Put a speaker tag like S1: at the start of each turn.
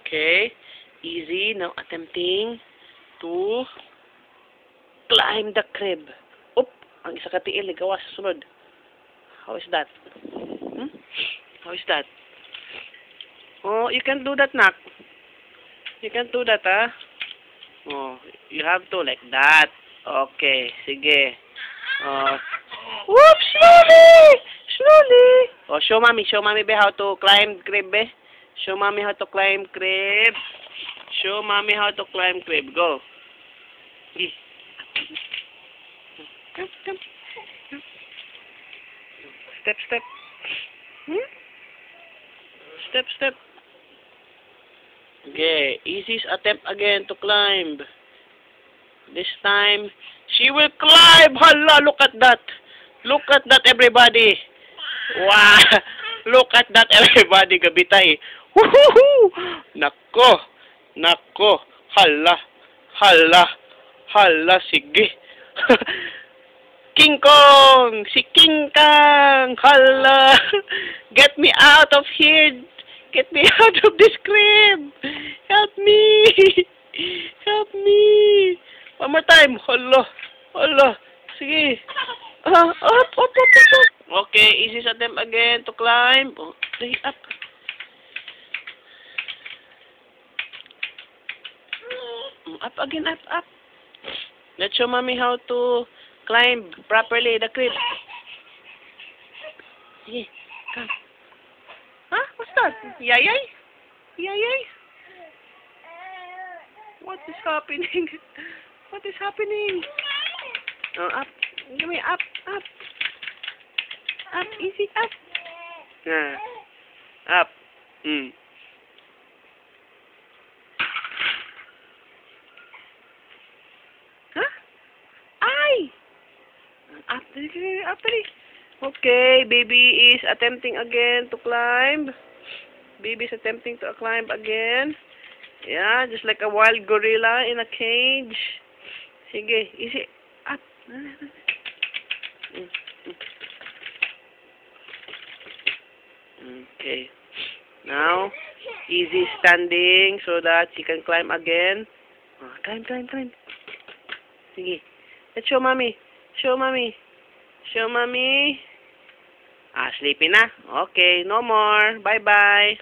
S1: Okay. Easy. Now attempting to climb the crib. Oop! Ang isa ka tiil, gawa sa sunod. How is that? Hmm? How is that? Oh, you can't do that, Nak. You can't do that, ah. Oh, you have to like that. Okay, sige. Whoop! Slowly! Slowly! Oh, show mommy be how to climb crib, be. Show mommy how to climb crib. Show mommy how to climb crib. Go. Come, come. Step, step. Hmm? Step, step. Okay, easy attempt again to climb. This time, she will climb. Hala, look at that. Look at that, everybody. Wow. Look at that, everybody. Gabitay. Woohoo! Nako. Nako. Hala. Hala. Hala, sige. King Kong! Si King Kong! Hala! Get me out of here! Get me out of this crib! Help me! Help me! One more time! Hala! Hala! Sige! Up! Okay, easy sa them again to climb. Okay, up. Up again, up. Let's show mommy how to climb properly the crib. Sige, come. Huh? What's that? Yayay? Yayay? What is happening? What is happening? Oh, up. Give me up. Up, easy, up. Up. Huh? Ay! Up. Okay, baby is attempting again to climb. Baby is attempting to climb again. Yeah, just like a wild gorilla in a cage. Sige, easy. Up. Okay. Now, easy standing so that she can climb again. Climb. Sige. Let's show mommy. Show mommy. Sleepy na. Okay, no more. Bye-bye.